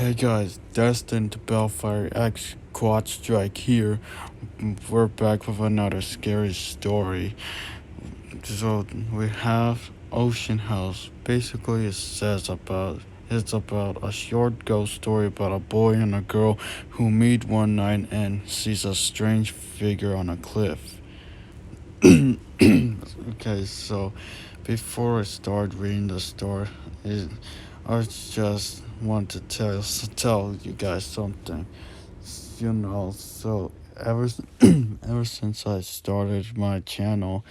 Hey guys, Destined Belfyre X Quad Strike here. We're back with another scary story. So we have Ocean House. Basically, it's about a short ghost story about a boy and a girl who meet one night and sees a strange figure on a cliff. Okay, so before I start reading the story, it, I just want to tell you guys something. So ever since I started my channel,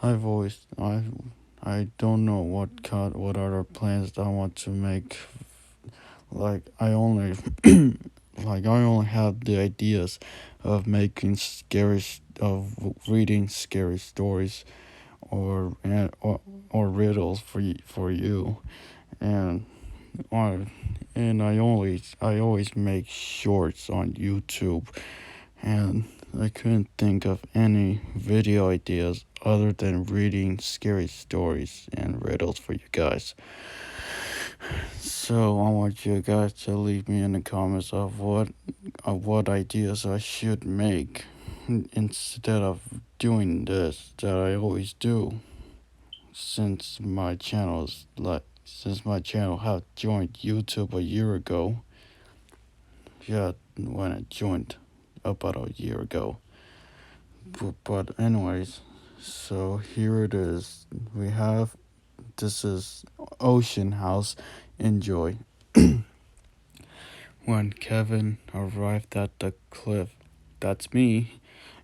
I've always I don't know what other plans I want to make. Like I only like I only have the ideas of making of reading scary stories or or riddles for you and or and I always make shorts on YouTube, and I couldn't think of any video ideas other than reading scary stories and riddles for you guys. So I want you guys to leave me in the comments of what ideas I should make instead of doing this that I always do since my channel had joined YouTube a year ago. Yeah, when I joined about a year ago. But anyways, so here it is. This is Ocean House. Enjoy. When Kevin arrived at the cliff, that's me.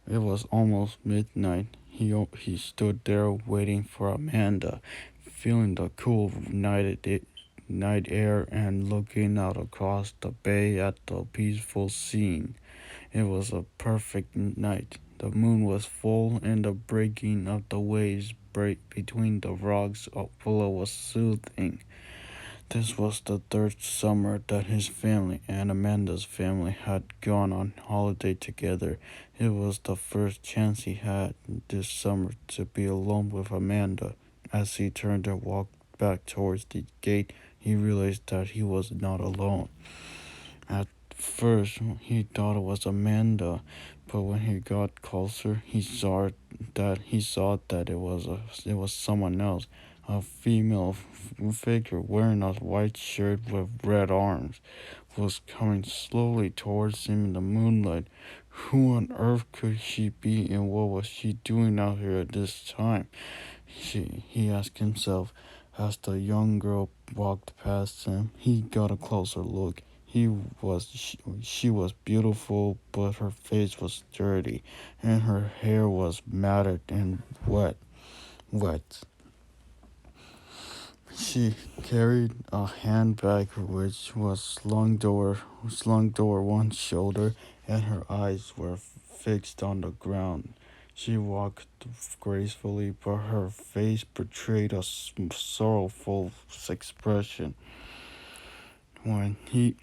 It was almost midnight. He stood there waiting for Amanda, feeling the cool night air and looking out across the bay at the peaceful scene. It was a perfect night. The moon was full and the breaking of the waves between the rocks below was soothing. This was the third summer that his family and Amanda's family had gone on holiday together. It was the first chance he had this summer to be alone with Amanda. As he turned to walk back towards the gate, he realized that he was not alone. At first, he thought it was Amanda, but when he got closer, he saw that it was someone else. A female figure wearing a white shirt with red arms was coming slowly towards him in the moonlight. Who on earth could she be, and what was she doing out here at this time? He asked himself. As the young girl walked past him, he got a closer look. She was beautiful, but her face was dirty, and her hair was matted and wet. She carried a handbag which was slung over one shoulder, and her eyes were fixed on the ground. She walked gracefully, but her face betrayed a sorrowful expression. When he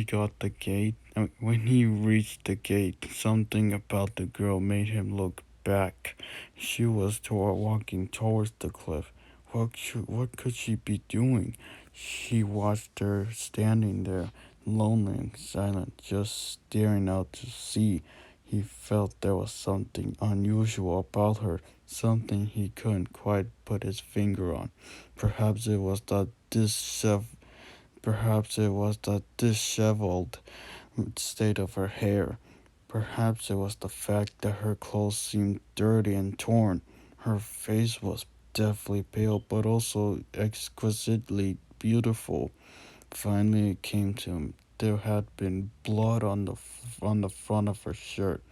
got the gate, when he reached the gate, something about the girl made him look back. She was walking towards the cliff. What could she be doing? He watched her standing there, lonely and silent, just staring out to sea. He felt there was something unusual about her, something he couldn't quite put his finger on. Perhaps it was the disheveled state of her hair. Perhaps it was the fact that her clothes seemed dirty and torn. Her face was deathly pale, but also exquisitely beautiful. Finally, it came to him. There had been blood on the front of her shirt.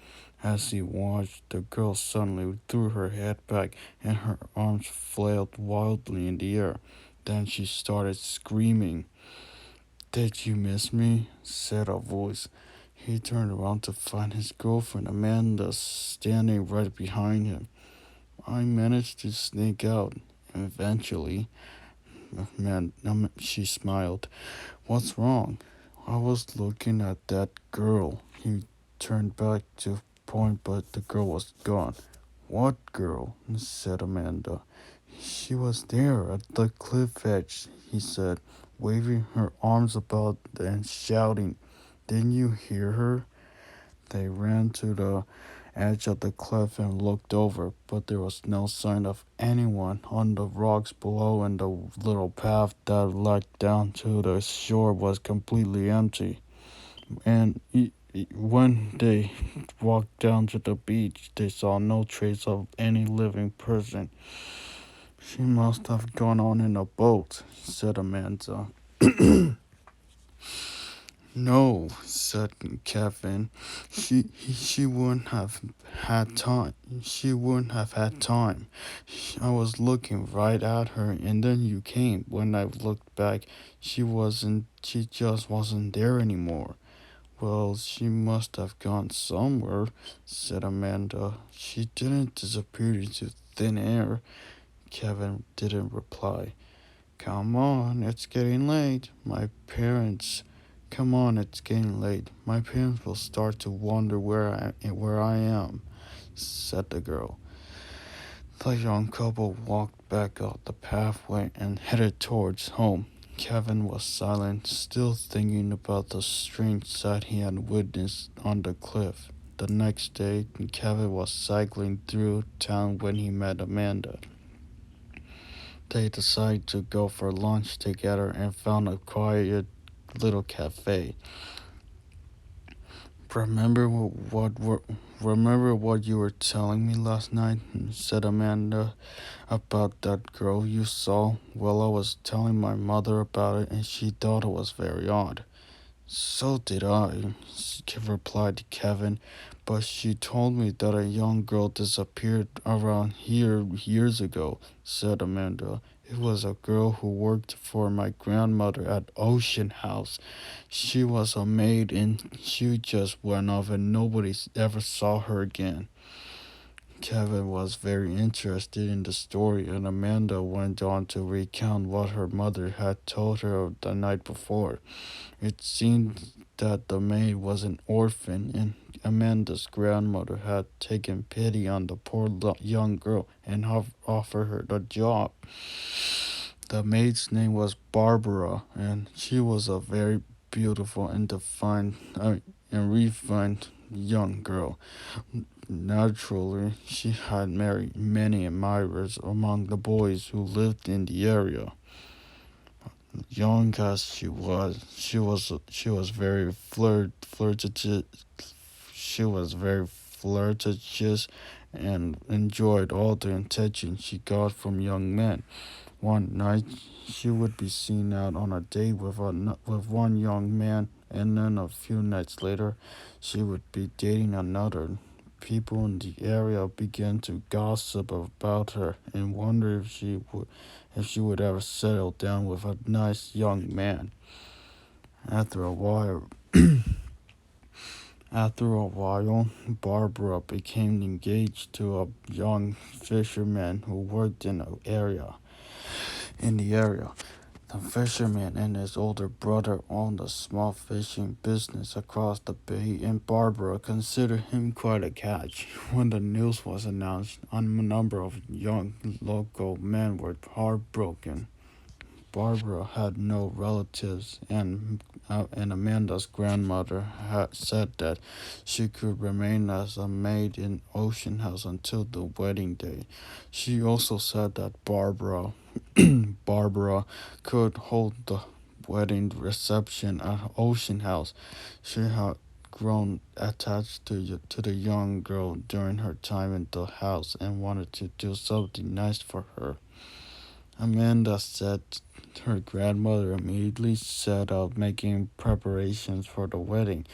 As he watched, the girl suddenly threw her head back and her arms flailed wildly in the air. Then she started screaming. "Did you miss me?" said a voice. He turned around to find his girlfriend Amanda standing right behind him. "I managed to sneak out, eventually." She smiled. "What's wrong?" "I was looking at that girl." He turned back to point, but the girl was gone. "What girl?" said Amanda. "She was there at the cliff edge," he said. waving her arms about and shouting. Didn't you hear her? They ran to the edge of the cliff and looked over, but there was no sign of anyone on the rocks below, and the little path that led down to the shore was completely empty. And when they walked down to the beach, they saw no trace of any living person. She must have gone on in a boat, said Amanda. No, said Kevin. She wouldn't have had time. She wouldn't have had time. I was looking right at her, and then you came. When I looked back, she wasn't. She just wasn't there anymore. Well, she must have gone somewhere, said Amanda. She didn't disappear into thin air. Kevin didn't reply. Come on, it's getting late. My parents. Come on, it's getting late. My parents will start to wonder where I am, said the girl. The young couple walked back up the pathway and headed towards home. Kevin was silent, still thinking about the strange sight he had witnessed on the cliff. The next day, Kevin was cycling through town when he met Amanda. They decided to go for lunch together and found a quiet little cafe. Remember remember what you were telling me last night, said Amanda, about that girl you saw? Well, I was telling my mother about it and she thought it was very odd. So did I, replied Kevin, but she told me that a young girl disappeared around here years ago, said Amanda. It was a girl who worked for my grandmother at Ocean House. She was a maid and she just went off and nobody ever saw her again. Kevin was very interested in the story, and Amanda went on to recount what her mother had told her the night before. It seemed that the maid was an orphan, and Amanda's grandmother had taken pity on the poor young girl and offered her the job. The maid's name was Barbara, and she was a very beautiful and and refined young girl. Naturally, she had married many admirers among the boys who lived in the area. Young as she was very flirtatious. She was very flirtatious and enjoyed all the attention she got from young men. One night, she would be seen out on a date with one young man, and then a few nights later, she would be dating another. People in the area began to gossip about her and wonder if she would ever settle down with a nice young man. After a while, Barbara became engaged to a young fisherman who worked in the area. The fisherman and his older brother owned a small fishing business across the bay, and Barbara considered him quite a catch. When the news was announced, a number of young local men were heartbroken. Barbara had no relatives, and Amanda's grandmother had said that she could remain as a maid in Ocean House until the wedding day. She also said that Barbara could hold the wedding reception at Ocean House. She had grown attached to the young girl during her time in the house and wanted to do something nice for her. Amanda said her grandmother immediately set out making preparations for the wedding,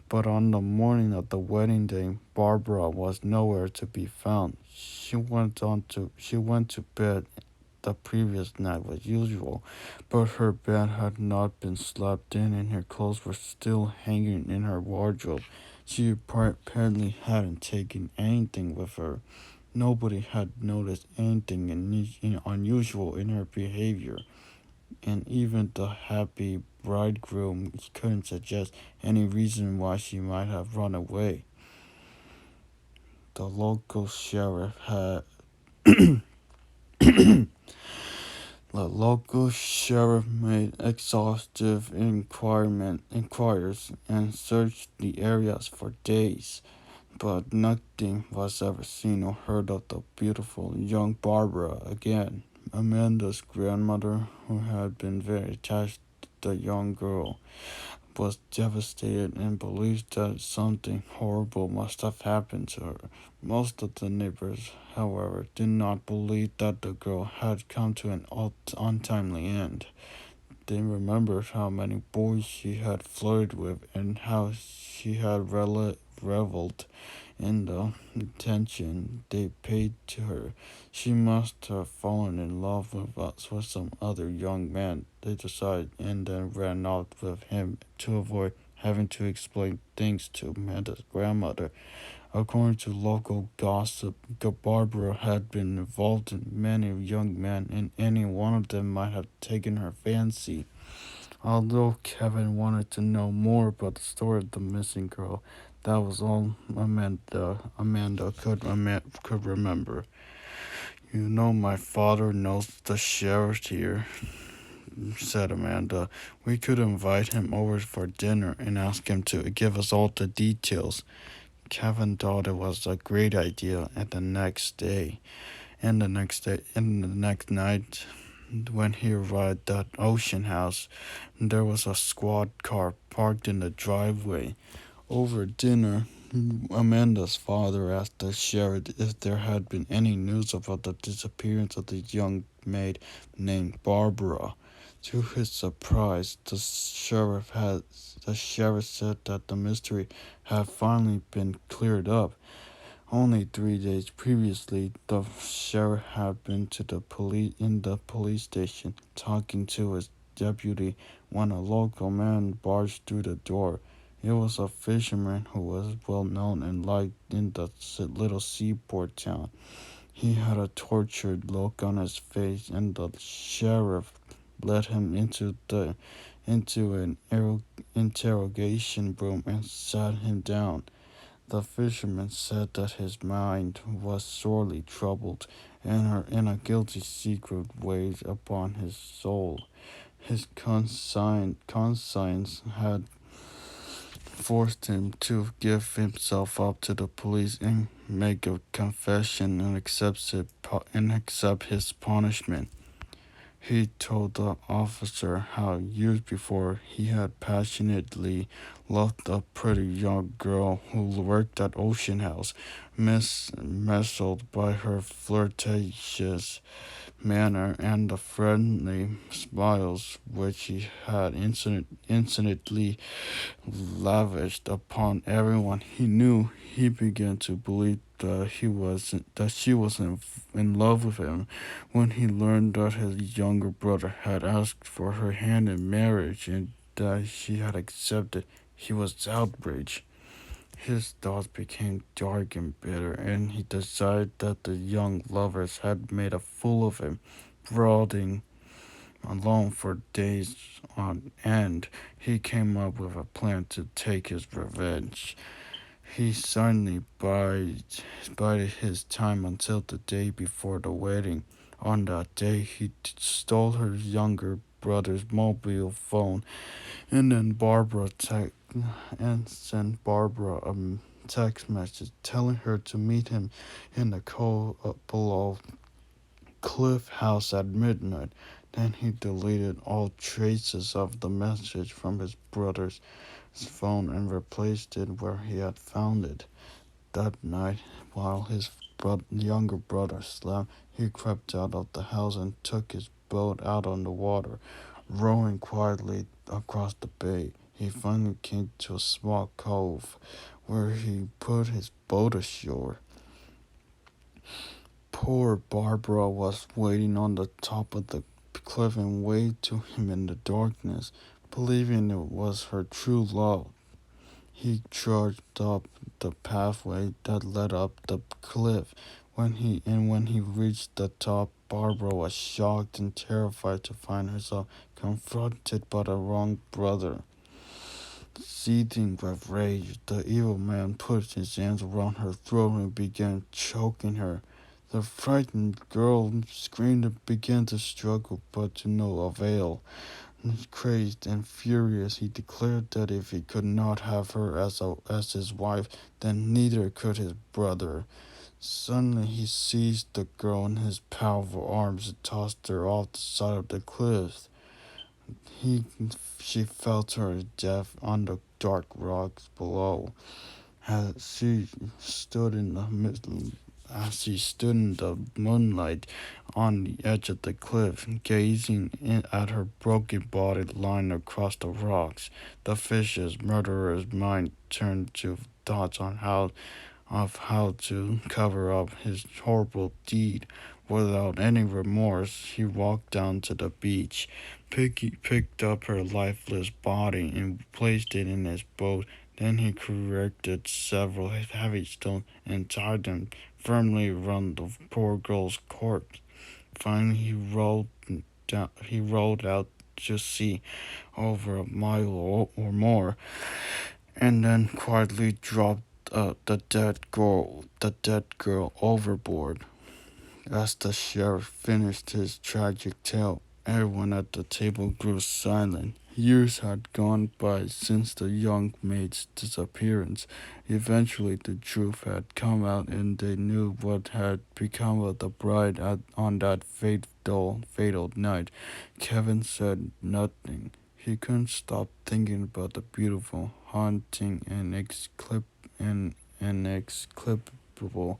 but on the morning of the wedding day, Barbara was nowhere to be found. She went to bed the previous night as usual, but her bed had not been slept in and her clothes were still hanging in her wardrobe. She apparently hadn't taken anything with her. Nobody had noticed anything unusual in her behavior, and even the happy bridegroom couldn't suggest any reason why she might have run away. The local sheriff had The local sheriff made exhaustive inquiries and searched the areas for days, but nothing was ever seen or heard of the beautiful young Barbara again. Amanda's grandmother, who had been very attached to the young girl, was devastated and believed that something horrible must have happened to her. Most of the neighbors, however, did not believe that the girl had come to an untimely end. They remembered how many boys she had flirted with and how she had reveled in the attention they paid to her. She must have fallen in love with some other young man, they decided, and then ran out with him to avoid having to explain things to Amanda's grandmother. According to local gossip, Barbara had been involved in many young men, and any one of them might have taken her fancy. Although Kevin wanted to know more about the story of the missing girl, that was all Amanda could remember. You know, my father knows the sheriff here, said Amanda. We could invite him over for dinner and ask him to give us all the details. Kevin thought it was a great idea, and the next night, when he arrived at Ocean House, there was a squad car parked in the driveway. Over dinner, Amanda's father asked the sheriff if there had been any news about the disappearance of the young maid named Barbara. To his surprise, the sheriff said that the mystery had finally been cleared up. Only 3 days previously, the sheriff had been to the police station talking to his deputy when a local man barged through the door. It was a fisherman who was well known and liked in the little seaport town. He had a tortured look on his face, and the sheriff led him into an interrogation room and sat him down. The fisherman said that his mind was sorely troubled, and a guilty secret weighed upon his soul. His conscience had forced him to give himself up to the police and make a confession and accept his punishment. He told the officer how years before he had passionately loved a pretty young girl who worked at Ocean House, dazzled by her flirtatious manner and the friendly smiles which he had incidentally lavished upon everyone he knew. He began to believe that she was in love with him. When he learned that his younger brother had asked for her hand in marriage and that she had accepted, he was outraged. His thoughts became dark and bitter, and he decided that the young lovers had made a fool of him. Brooding alone for days on end, he came up with a plan to take his revenge. He suddenly bided his time until the day before the wedding. On that day, he stole her younger brother's mobile phone and then sent Barbara a text message telling her to meet him in the below Cliff House at midnight. Then he deleted all traces of the message from his brother's phone and replaced it where he had found it. That night, while his younger brother slept, he crept out of the house and took his boat out on the water, rowing quietly across the bay. He finally came to a small cove where he put his boat ashore. Poor Barbara was waiting on the top of the cliff and waved to him in the darkness, believing it was her true love. He trudged up the pathway that led up the cliff. When he reached the top, Barbara was shocked and terrified to find herself confronted by the wrong brother. Seething with rage, the evil man put his hands around her throat and began choking her. The frightened girl screamed and began to struggle, but to no avail. Crazed and furious, he declared that if he could not have her as his wife, then neither could his brother. Suddenly he seized the girl in his powerful arms and tossed her off the side of the cliff. He, she fell to her death on the dark rocks below. As she stood in the as she stood in the moonlight on the edge of the cliff, gazing at her broken body lying across the rocks, the vicious murderer's mind turned to thoughts how to cover up his horrible deed. Without any remorse, he walked down to the beach, picked up her lifeless body, and placed it in his boat. Then he erected several heavy stones and tied them firmly around the poor girl's corpse. Finally, he rowed out to sea over a mile or more, and then quietly dropped the dead girl overboard. As the sheriff finished his tragic tale, everyone at the table grew silent. Years had gone by since the young maid's disappearance. Eventually, the truth had come out, and they knew what had become of the bride on that fatal night. Kevin said nothing. He couldn't stop thinking about the beautiful, haunting, and inexplicable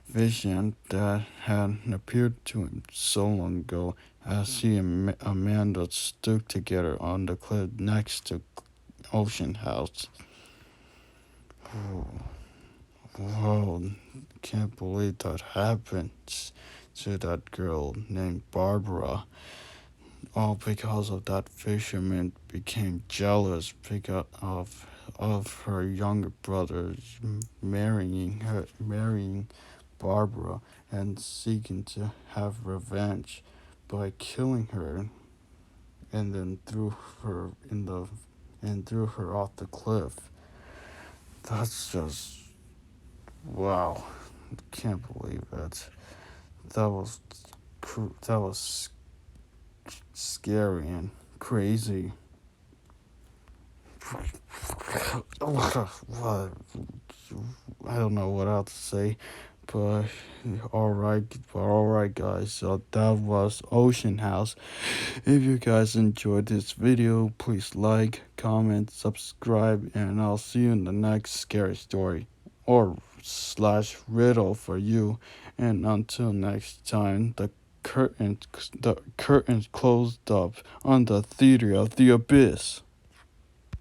vision that had appeared to him so long ago as he and Amanda stood together on the cliff next to Ocean House. Whoa, can't believe that happened to that girl named Barbara. All because of that fisherman became jealous because of her younger brother marrying Barbara and seeking to have revenge by killing her and then threw her off the cliff. That's just wow. Can't believe it. That was scary and crazy. What? I don't know what else to say, but alright, guys. So that was Ocean House. If you guys enjoyed this video, please like, comment, subscribe, and I'll see you in the next scary story or slash riddle for you. And until next time, curtains closed up on the theater of the abyss.